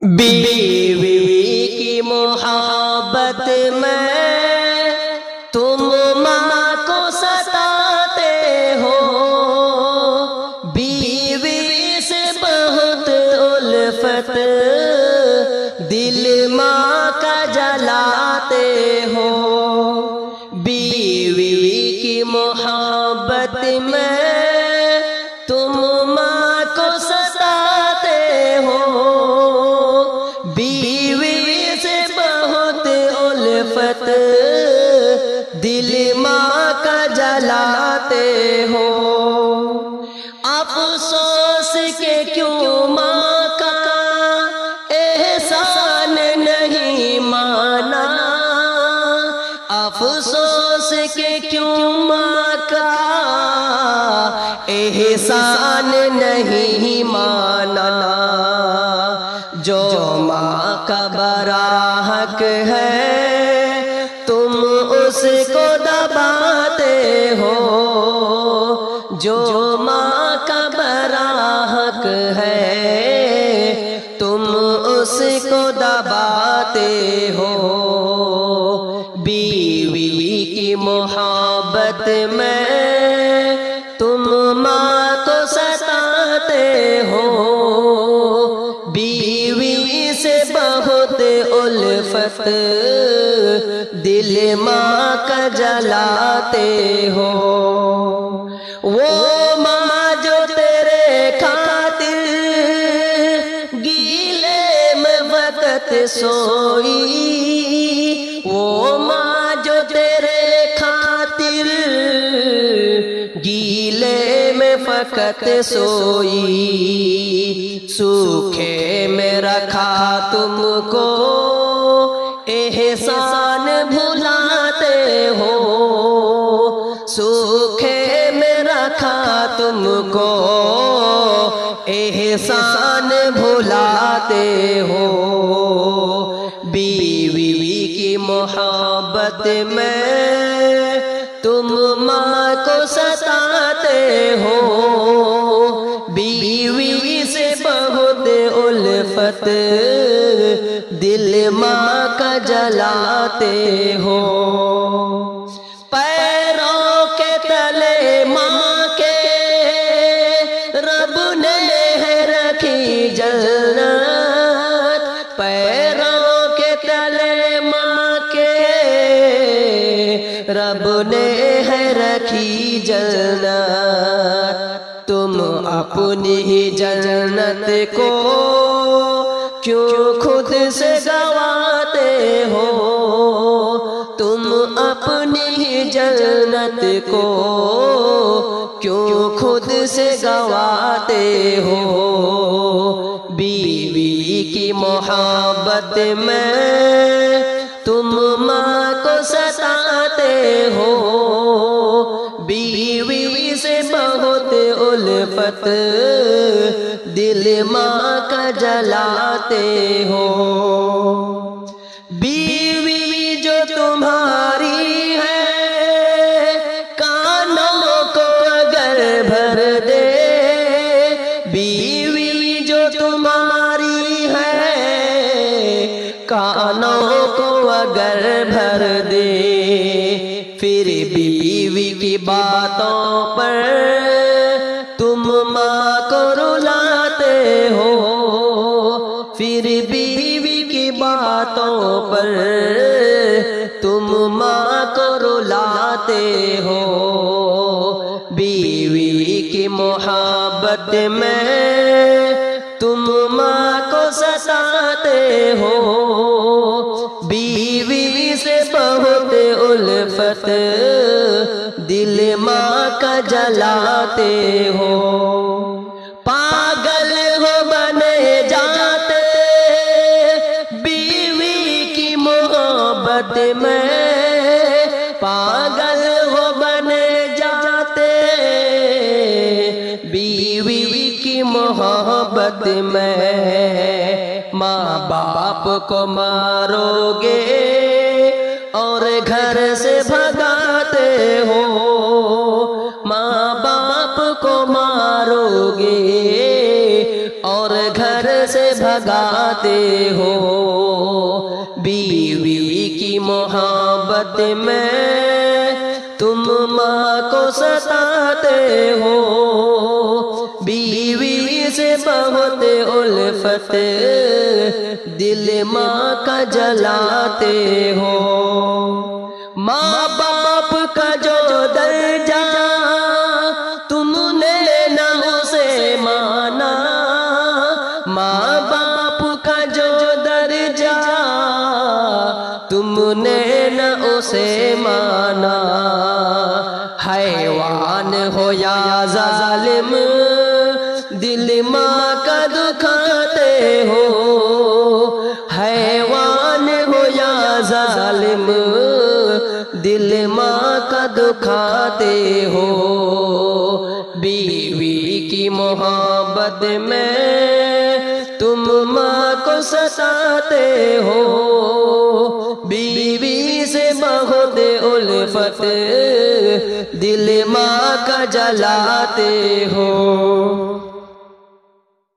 بیوی کی محبت میں تم ماں کو ستاتے ہو، بیوی سے بہت الفت دل ماں کا جلاتے ہو، بیوی کی محبت میں تم ماں کو ستاتے ہو، بیوی سے بہت الفت دل ماں کا جلاتے ہو، افسوس کہ کیوں ماں کا احسان نہیں مانا، افسوس کہ کیوں ماں کا احسان نہیں مانا، جو ماں کا بڑا حق ہے تم اس کو دباتے ہو، جو ماں کا بڑا حق ہے تم اس کو دباتے ہو، بیوی کی محبت میں تم ماں کو ستاتے ہو، بیوی سے بہت الفت دل ماں کا جلاتے ہو، وہ ماں جو تیرے خاطر گیلے میں وقت سوئی، وہ ماں جو تیرے خاطر گیلے میں فقط سوئی، سوکھے میں رکھا تم کو احسان بھلاتے ہو، سوکھے میں رکھا تم کو احسان بھلاتے ہو، بیوی کی محبت میں تم ماں کو ستاتے ہو، بیوی سے بہت الفت دل ماں کا جلاتے ہو، پیروں کے تلے ماں کے رب نے ہے رکھی جنت، پیروں کے تلے ماں کے رب نے ہے رکھی جنت، تم اپنی ہی جنت کو کیوں خود سے گواتے ہو، تم اپنی ہی جنت کو کیوں خود سے گواتے ہو، بیوی کی محبت میں تم ماں کو ستاتے ہو، بیوی سے بہت الفت دل ماں کا جلاتے ہو، بیوی جو تمہاری ہے کانوں کو اگر بھر دے، بیوی جو تمہاری ہے کانوں کو اگر بھر دے، پھر بیوی کی باتوں پر تم ماں کو رلاتے ہو، پھر بیوی کی باتوں پر تم ماں کو رلاتے ہو، بیوی کی محبت میں تم ماں کو ستاتے ہو، بیوی سے بہت الفت دل ماں کا جلاتے ہو، پاگل ہو بنے جاتے بیوی کی محبت میں، پاگل ہو بنے جاتے بیوی کی محبت میں، ماں باپ کو مارو گے اور گھر سے بھگاتے ہو، ماں باپ کو مارو گے اور گھر سے بھگاتے ہو، بیوی کی محبت میں تم ماں کو ستاتے ہو، بیوی سے بہت الفت دل ماں کا جلاتے ہو، ماں باپ کا جو درجہ تم نے نہ اسے مانا، ماں باپ کا جو درجہ تم نے نہ اسے مانا، حیوان ہو یا ظالم دل ماں کا دکھاتے ہو، حیوان ہو یا ظالم دل ماں کا دکھاتے ہو، بیوی کی محبت میں تم ماں کو ستاتے ہو، بیوی سے بہت الفت دل ماں کا جلاتے ہو۔